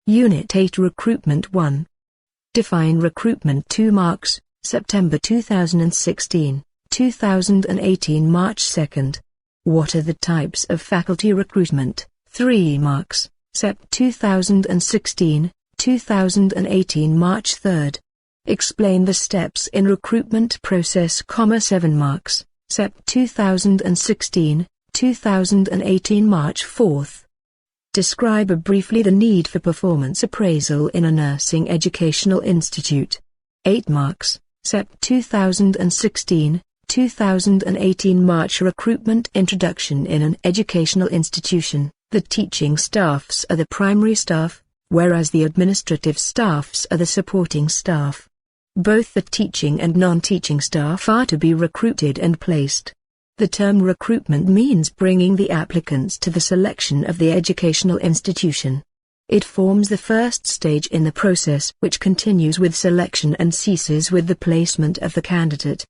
Unit 8 Recruitment 1. Define recruitment. 2 marks, September 2016, 2018 March 2nd. What are the types of faculty recruitment? 3 marks, Sep 2016, 2018 March 3rd. Explain the steps in recruitment process. 7 marks, Sep 2016, 2018 March 4th. Describe briefly the need for performance appraisal in a nursing educational institute. 8 marks, Sep 2016, 2018 March. Recruitment introduction. In an educational institution, the teaching staffs are the primary staff, whereas the administrative staffs are the supporting staff. Both the teaching and non-teaching staff are to be recruited and placed. The term recruitment means bringing the applicants to the selection of the educational institution. It forms the first stage in the process, which continues with selection and ceases with the placement of the candidate.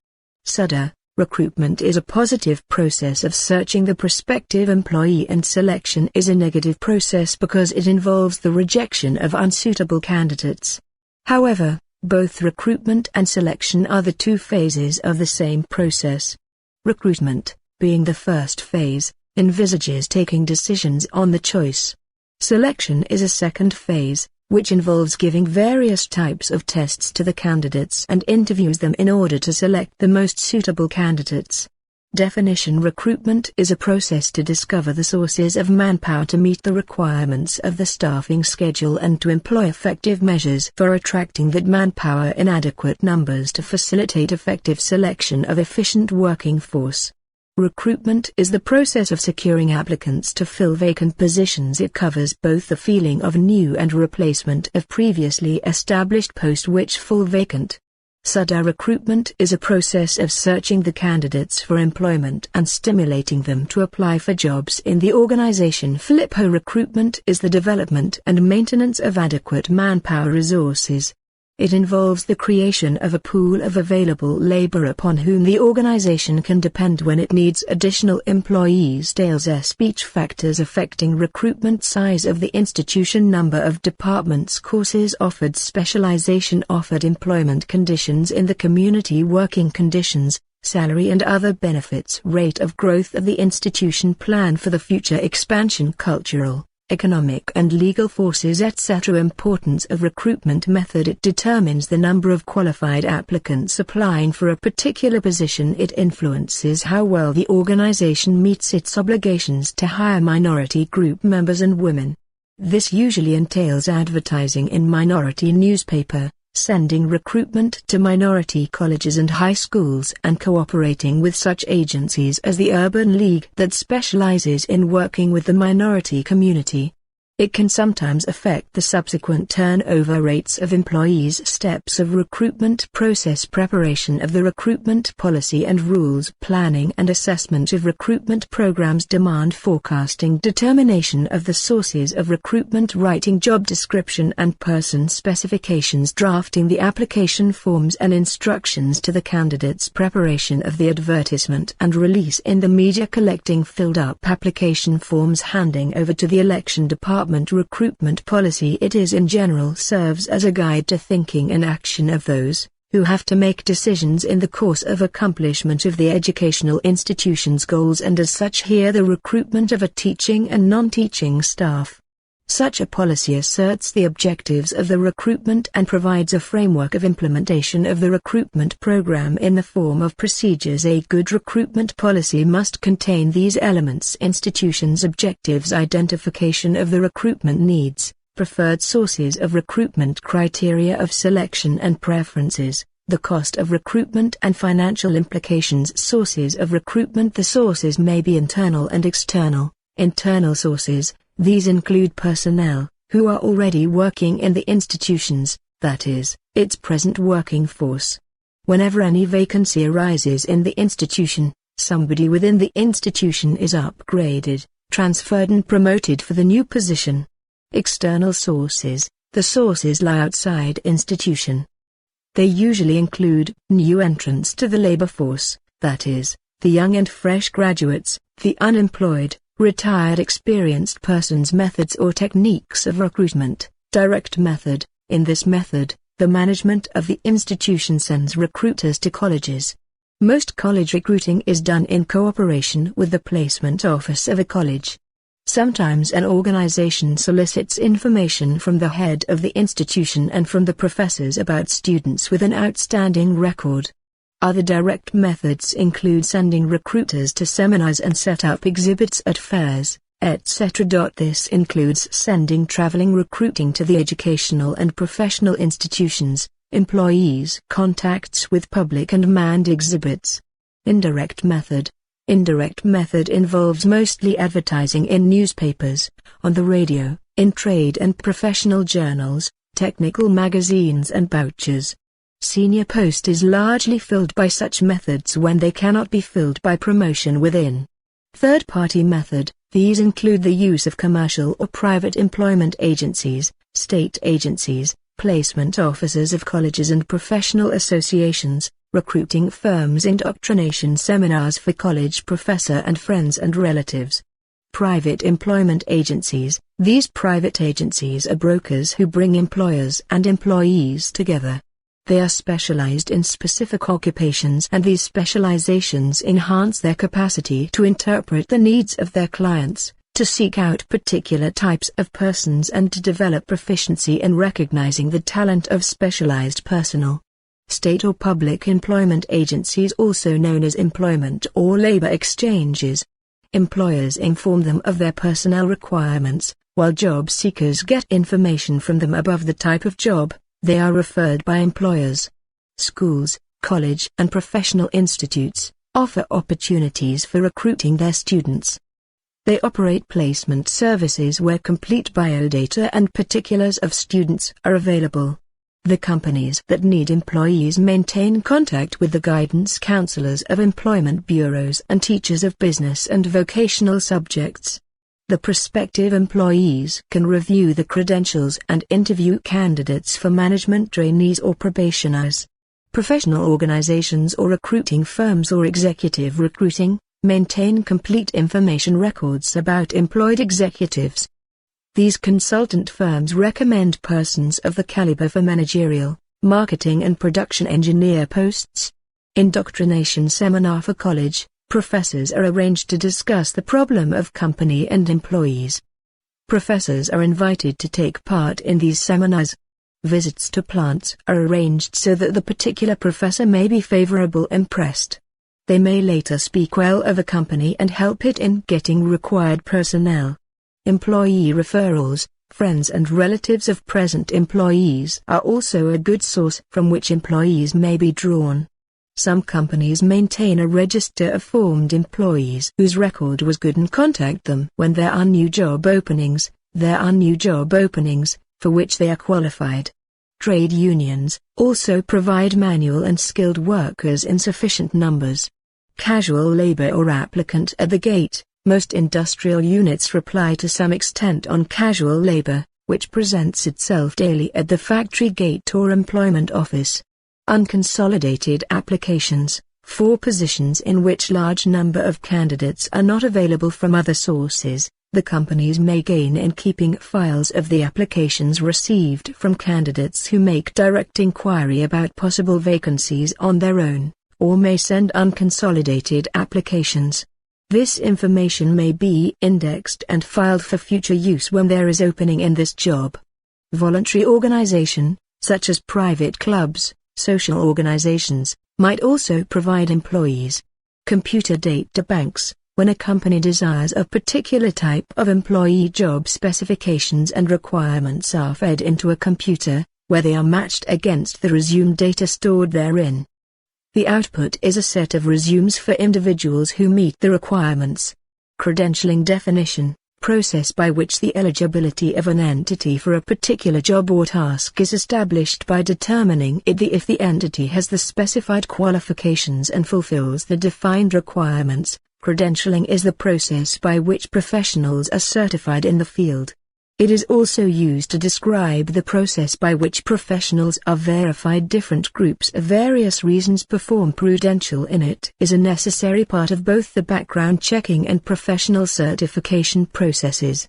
SUDA, recruitment is a positive process of searching the prospective employee, and selection is a negative process because it involves the rejection of unsuitable candidates. However, both recruitment and selection are the two phases of the same process. Recruitment, being the first phase, envisages taking decisions on the choice. Selection is a second phase, which involves giving various types of tests to the candidates and interviews them in order to select the most suitable candidates. Definition. Recruitment is a process to discover the sources of manpower to meet the requirements of the staffing schedule and to employ effective measures for attracting that manpower in adequate numbers to facilitate effective selection of efficient working force. Recruitment is the process of securing applicants to fill vacant positions. It covers both the filling of new and replacement of previously established posts which fall vacant. SUDA recruitment is a process of searching the candidates for employment and stimulating them to apply for jobs in the organization. FLIPO recruitment is the development and maintenance of adequate manpower resources. It involves the creation of a pool of available labor upon whom the organization can depend when it needs additional employees. Dale's speech factors affecting recruitment. Size of the institution, number of departments, courses offered, specialization offered, employment conditions in the community, working conditions, salary and other benefits, rate of growth of the institution, plan for the future expansion, cultural, economic and legal forces, etc. Importance of recruitment method. It determines the number of qualified applicants applying for a particular position. It influences how well the organization meets its obligations to hire minority group members and women. This usually entails advertising in minority newspaper, sending recruitment to minority colleges and high schools, and cooperating with such agencies as the Urban League that specializes in working with the minority community. It can sometimes affect the subsequent turnover rates of employees. Steps of recruitment process. Preparation of the recruitment policy and rules, planning and assessment of recruitment programs, demand forecasting, determination of the sources of recruitment, writing job description and person specifications, drafting the application forms and instructions to the candidates, preparation of the advertisement and release in the media, collecting filled up application forms, handing over to the election department. Recruitment policy. It is in general serves as a guide to thinking and action of those who have to make decisions in the course of accomplishment of the educational institution's goals, and as such here the recruitment of a teaching and non-teaching staff. Such a policy asserts the objectives of the recruitment and provides a framework of implementation of the recruitment program in the form of procedures. A good recruitment policy must contain these elements: institution's objectives, identification of the recruitment needs, preferred sources of recruitment, criteria of selection and preferences, the cost of recruitment and financial implications. Sources of recruitment. The sources may be internal and external. Internal sources. These include personnel, who are already working in the institutions, that is, its present working force. Whenever any vacancy arises in the institution, somebody within the institution is upgraded, transferred and promoted for the new position. External sources. The sources lie outside institution. They usually include new entrants to the labor force, that is, the young and fresh graduates, the unemployed, retired experienced persons. Methods or techniques of recruitment. Direct method. In this method, the management of the institution sends recruiters to colleges. Most college recruiting is done in cooperation with the placement office of a college. Sometimes an organization solicits information from the head of the institution and from the professors about students with an outstanding record. Other direct methods include sending recruiters to seminars and set up exhibits at fairs, etc. This includes sending traveling recruiting to the educational and professional institutions, employees' contacts with public and manned exhibits. Indirect method. Indirect method involves mostly advertising in newspapers, on the radio, in trade and professional journals, technical magazines and vouchers. Senior post is largely filled by such methods when they cannot be filled by promotion within. Third-party method. These include the use of commercial or private employment agencies, state agencies, placement officers of colleges and professional associations, recruiting firms, indoctrination seminars for college professor and friends and relatives. Private employment agencies. These private agencies are brokers who bring employers and employees together. They are specialized in specific occupations, and these specializations enhance their capacity to interpret the needs of their clients, to seek out particular types of persons and to develop proficiency in recognizing the talent of specialized personnel. State or public employment agencies, also known as employment or labor exchanges. Employers inform them of their personnel requirements, while job seekers get information from them above the type of job. They are referred by employers. Schools, college and professional institutes offer opportunities for recruiting their students. They operate placement services where complete biodata and particulars of students are available. The companies that need employees maintain contact with the guidance counselors of employment bureaus and teachers of business and vocational subjects. The prospective employees can review the credentials and interview candidates for management trainees or probationers. Professional organizations or recruiting firms or executive recruiting maintain complete information records about employed executives. These consultant firms recommend persons of the caliber for managerial, marketing and production engineer posts. Indoctrination seminar for college. Professors are arranged to discuss the problem of company and employees. Professors are invited to take part in these seminars. Visits to plants are arranged so that the particular professor may be favorably impressed. They may later speak well of a company and help it in getting required personnel. Employee referrals. Friends and relatives of present employees are also a good source from which employees may be drawn. Some companies maintain a register of formed employees whose record was good and contact them when there are new job openings. There are new job openings, for which they are qualified. Trade unions also provide manual and skilled workers in sufficient numbers. Casual labor or applicant at the gate. Most industrial units rely to some extent on casual labor, which presents itself daily at the factory gate or employment office. Unconsolidated applications, for positions in which large number of candidates are not available from other sources, the companies may gain in keeping files of the applications received from candidates who make direct inquiry about possible vacancies on their own, or may send unconsolidated applications. This information may be indexed and filed for future use when there is opening in this job. Voluntary organization, such as private clubs, social organizations, might also provide employees. Computer data banks. When a company desires a particular type of employee, job specifications and requirements are fed into a computer, where they are matched against the resume data stored therein. The output is a set of resumes for individuals who meet the requirements. Credentialing definition. Process by which the eligibility of an entity for a particular job or task is established by determining if the entity has the specified qualifications and fulfills the defined requirements. Credentialing is the process by which professionals are certified in the field. It is also used to describe the process by which professionals are verified. Different groups of various reasons perform prudential in it is a necessary part of both the background checking and professional certification processes.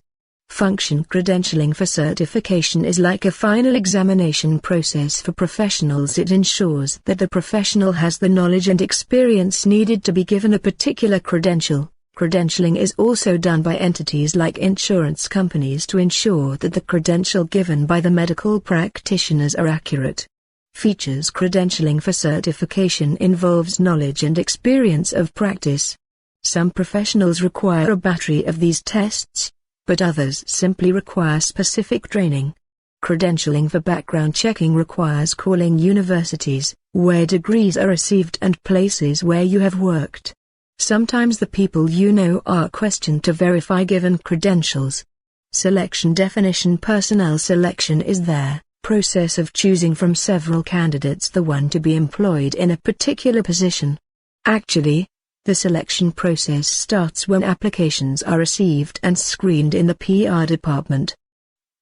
function. Credentialing for certification is like a final examination process for professionals. It ensures that the professional has the knowledge and experience needed to be given a particular credential. Credentialing is also done by entities like insurance companies to ensure that the credential given by the medical practitioners are accurate. Features. Credentialing for certification involves knowledge and experience of practice. Some professionals require a battery of these tests, but others simply require specific training. Credentialing for background checking requires calling universities, where degrees are received, and places where you have worked. Sometimes the people you know are questioned to verify given credentials. Selection. Definition. Personnel selection is their process of choosing from several candidates the one to be employed in a particular position. Actually, the selection process starts when applications are received and screened in the PR department.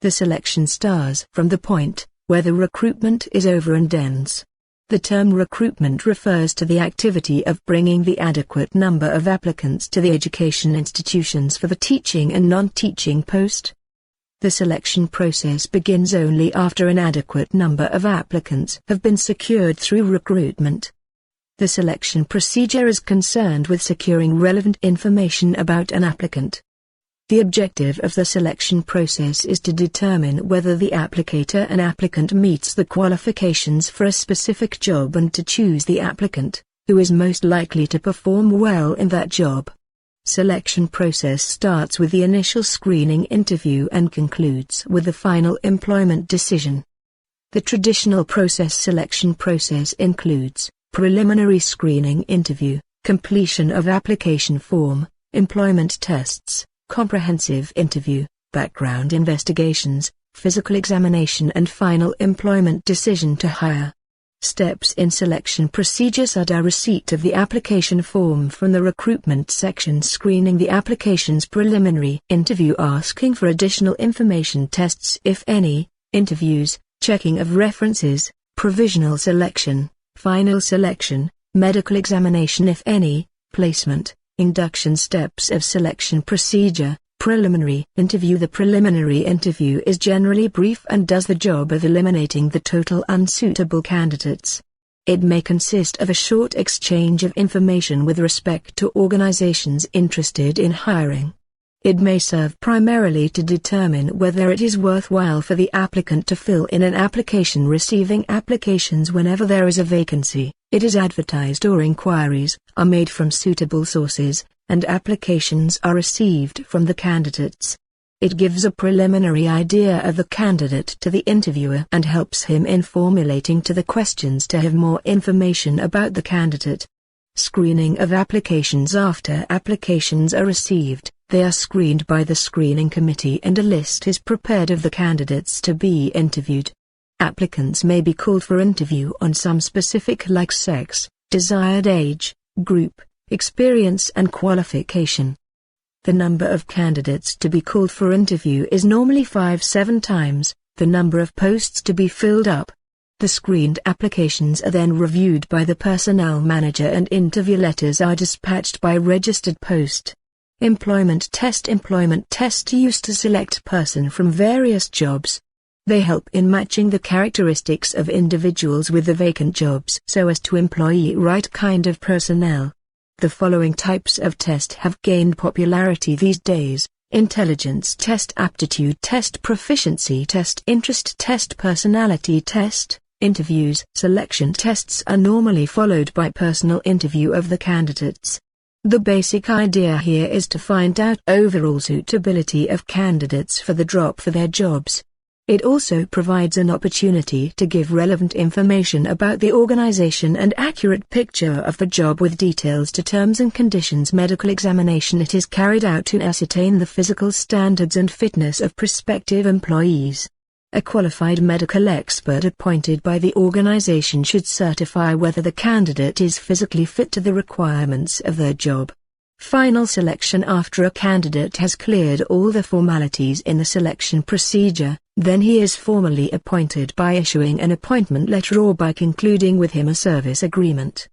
The selection starts from the point where the recruitment is over and ends. The term recruitment refers to the activity of bringing the adequate number of applicants to the education institutions for the teaching and non-teaching post. The selection process begins only after an adequate number of applicants have been secured through recruitment. The selection procedure is concerned with securing relevant information about an applicant. The objective of the selection process is to determine whether the applicator and applicant meets the qualifications for a specific job and to choose the applicant who is most likely to perform well in that job. Selection process starts with the initial screening interview and concludes with the final employment decision. The traditional process. Selection process includes preliminary screening interview, completion of application form, employment tests, comprehensive interview, background investigations, physical examination, and final employment decision to hire. Steps in selection procedures are: receipt of the application form from the recruitment section, screening the application's preliminary interview, asking for additional information, tests if any, interviews, checking of references, provisional selection, final selection, medical examination if any, placement, induction. Steps of selection procedure. Preliminary interview. The preliminary interview is generally brief and does the job of eliminating the total unsuitable candidates. It may consist of a short exchange of information with respect to organizations interested in hiring. It may serve primarily to determine whether it is worthwhile for the applicant to fill in an application. Receiving applications. Whenever there is a vacancy, it is advertised or inquiries are made from suitable sources, and applications are received from the candidates. It gives a preliminary idea of the candidate to the interviewer and helps him in formulating to the questions to have more information about the candidate. Screening of applications. After applications are received, they are screened by the screening committee and a list is prepared of the candidates to be interviewed. Applicants may be called for interview on some specific like sex, desired age, group, experience and qualification. The number of candidates to be called for interview is normally 5-7 times the number of posts to be filled up. The screened applications are then reviewed by the personnel manager and interview letters are dispatched by registered post. Employment test. Employment test used to select person from various jobs. They help in matching the characteristics of individuals with the vacant jobs so as to employ right kind of personnel. The following types of test have gained popularity these days: intelligence test, aptitude test, proficiency test, interest test, personality test. Interviews. Selection tests are normally followed by personal interview of the candidates. The basic idea here is to find out overall suitability of candidates for the job for their jobs. It also provides an opportunity to give relevant information about the organization and accurate picture of the job with details to terms and conditions. Medical examination. It is carried out to ascertain the physical standards and fitness of prospective employees. A qualified medical expert appointed by the organization should certify whether the candidate is physically fit to the requirements of their job. Final selection. After a candidate has cleared all the formalities in the selection procedure, then he is formally appointed by issuing an appointment letter or by concluding with him a service agreement.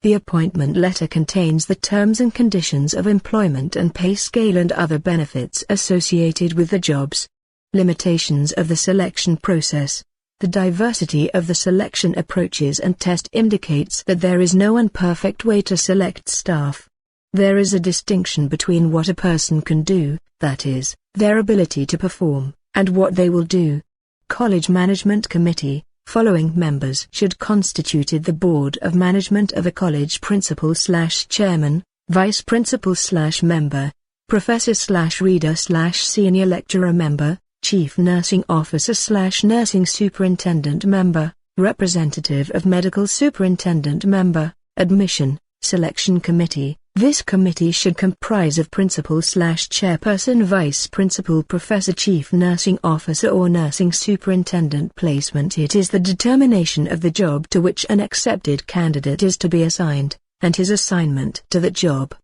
The appointment letter contains the terms and conditions of employment and pay scale and other benefits associated with the jobs. Limitations of the selection process. The diversity of the selection approaches and test indicates that there is no one perfect way to select staff. There is a distinction between what a person can do, that is, their ability to perform, and what they will do. College Management Committee. Following members should constituted the board of management of a college: principal/chairman, vice principal/member, professor/reader/senior lecturer member, chief nursing officer/nursing superintendent member, representative of medical superintendent member. Admission, selection committee. This committee should comprise of principal/chairperson, vice principal, professor, chief nursing officer or nursing superintendent. Placement. It is the determination of the job to which an accepted candidate is to be assigned, and his assignment to that job.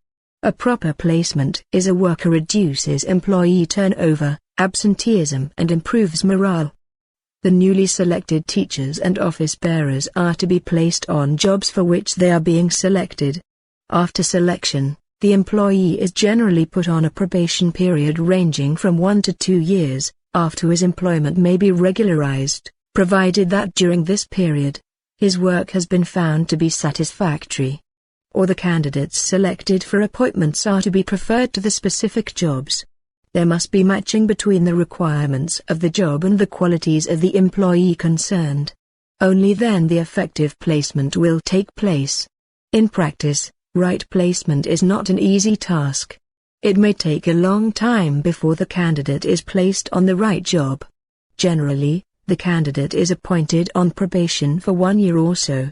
A proper placement is a worker reduces employee turnover, absenteeism and improves morale. The newly selected teachers and office bearers are to be placed on jobs for which they are being selected. After selection, the employee is generally put on a probation period ranging from 1 to 2 years. After his employment may be regularized, provided that during this period, his work has been found to be satisfactory, or the candidates selected for appointments are to be preferred to the specific jobs. There must be matching between the requirements of the job and the qualities of the employee concerned. Only then the effective placement will take place. In practice, right placement is not an easy task. It may take a long time before the candidate is placed on the right job. Generally, the candidate is appointed on probation for 1 year or so.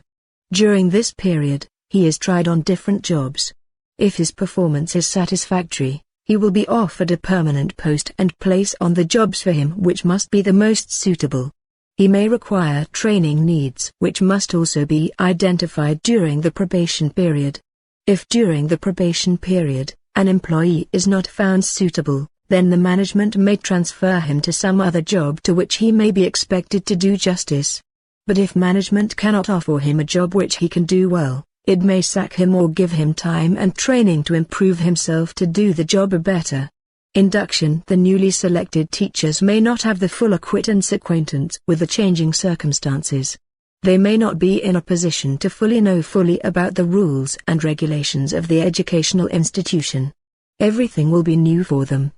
During this period, he is tried on different jobs. If his performance is satisfactory, he will be offered a permanent post and place on the jobs for him which must be the most suitable. He may require training needs which must also be identified during the probation period. If during the probation period, an employee is not found suitable, then the management may transfer him to some other job to which he may be expected to do justice. But if management cannot offer him a job which he can do well, it may sack him or give him time and training to improve himself to do the job better. Induction. The newly selected teachers may not have the full acquaintance with the changing circumstances. They may not be in a position to know fully about the rules and regulations of the educational institution. Everything will be new for them.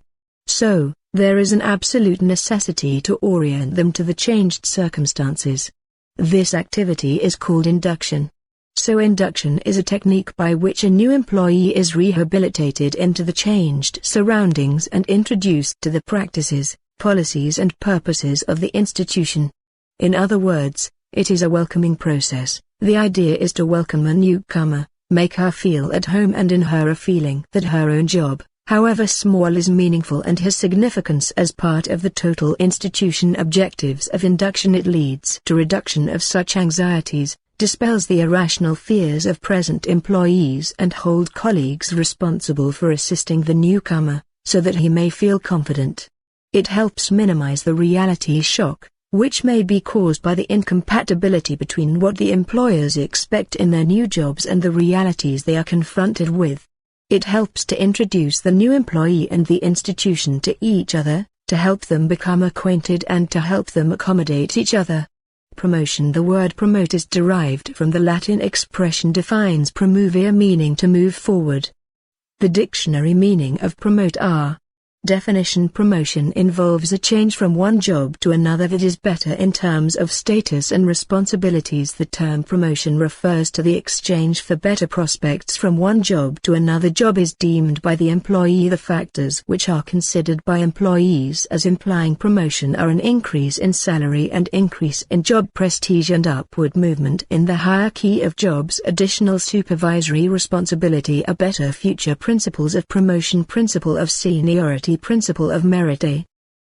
So, there is an absolute necessity to orient them to the changed circumstances. This activity is called induction. So induction is a technique by which a new employee is rehabilitated into the changed surroundings and introduced to the practices, policies and purposes of the institution. In other words, it is a welcoming process. The idea is to welcome a newcomer, make her feel at home and in her a feeling that her own job, however small, is meaningful and has significance as part of the total institution objectives of induction. It leads to reduction of such anxieties, dispels the irrational fears of present employees and hold colleagues responsible for assisting the newcomer, so that he may feel confident. It helps minimize the reality shock, which may be caused by the incompatibility between what the employers expect in their new jobs and the realities they are confronted with. It helps to introduce the new employee and the institution to each other, to help them become acquainted and to help them accommodate each other. Promotion. The word promote is derived from the Latin expression defines promovere, meaning to move forward. The dictionary meaning of promote are: definition. Promotion involves a change from one job to another that is better in terms of status and responsibilities. The term promotion refers to the exchange for better prospects from one job to another. Job is deemed by the employee. The factors which are considered by employees as implying promotion are an increase in salary and increase in job prestige and upward movement in the hierarchy of jobs, additional supervisory responsibility, a better future. Principles of promotion. Principle of seniority. Principle of merit.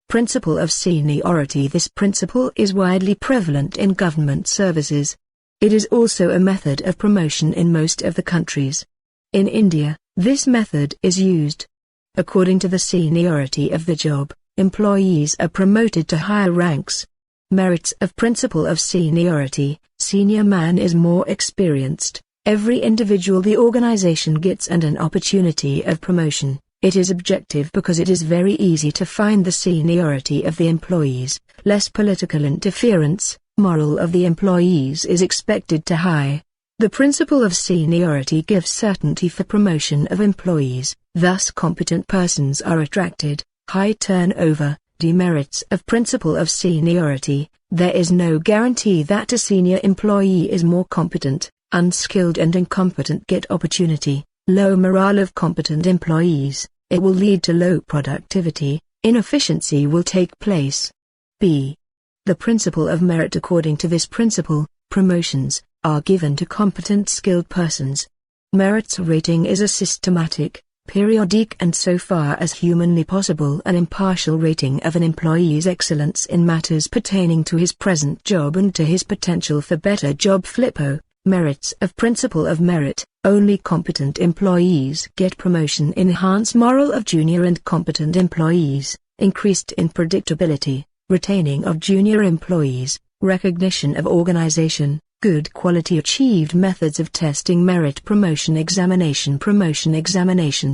Principle of seniority. This principle is widely prevalent in government services. It is also a method of promotion in most of the countries. In India, this method is used. According to the seniority of the job, employees are promoted to higher ranks. Merits of principle of seniority. Senior man is more experienced, Every individual the organization gets and an opportunity of promotion. It is objective because it is very easy to find the seniority of the employees, less political interference, morale of the employees is expected to high. The principle of seniority gives certainty for promotion of employees, thus competent persons are attracted, high turnover, demerits of principle of seniority, there is no guarantee that a senior employee is more competent, unskilled and incompetent get opportunity, low morale of competent employees, it will lead to low productivity, inefficiency will take place. B. The principle of merit. According to this principle, promotions are given to competent skilled persons. Merit's rating is a systematic, periodic and so far as humanly possible an impartial rating of an employee's excellence in matters pertaining to his present job and to his potential for better job. Flippo, merits of principle of merit, only competent employees get promotion. Enhance morale of junior and competent employees, increased in predictability, retaining of junior employees, recognition of organization, good quality achieved. Methods of testing merit. Promotion examination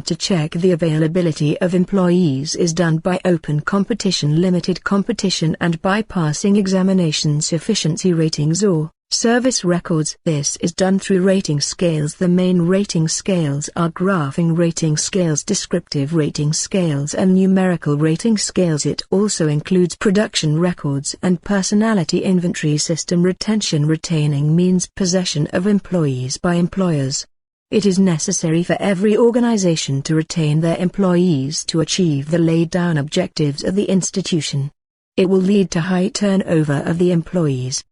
to check the availability of employees is done by open competition, limited competition and bypassing examination. Sufficiency ratings or service records. This is done through rating scales. The main rating scales are graphing rating scales, descriptive rating scales and numerical rating scales. It also includes production records and personality inventory system. Retention. Retaining means possession of employees by employers. It is necessary for every organization to retain their employees to achieve the laid down objectives of the institution. It will lead to high turnover of the employees.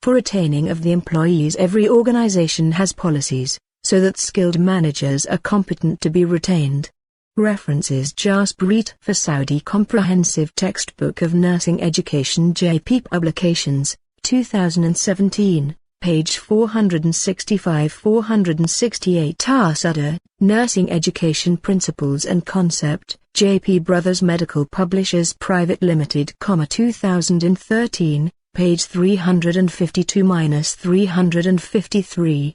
For retaining of the employees, every organization has policies, so that skilled managers are competent to be retained. References: Jaspreet for Saudi Comprehensive Textbook of Nursing Education, JP Publications, 2017, page 465-468. Tarsada, Nursing Education Principles and Concept, JP Brothers Medical Publishers Private Limited, 2013. Page 352-353.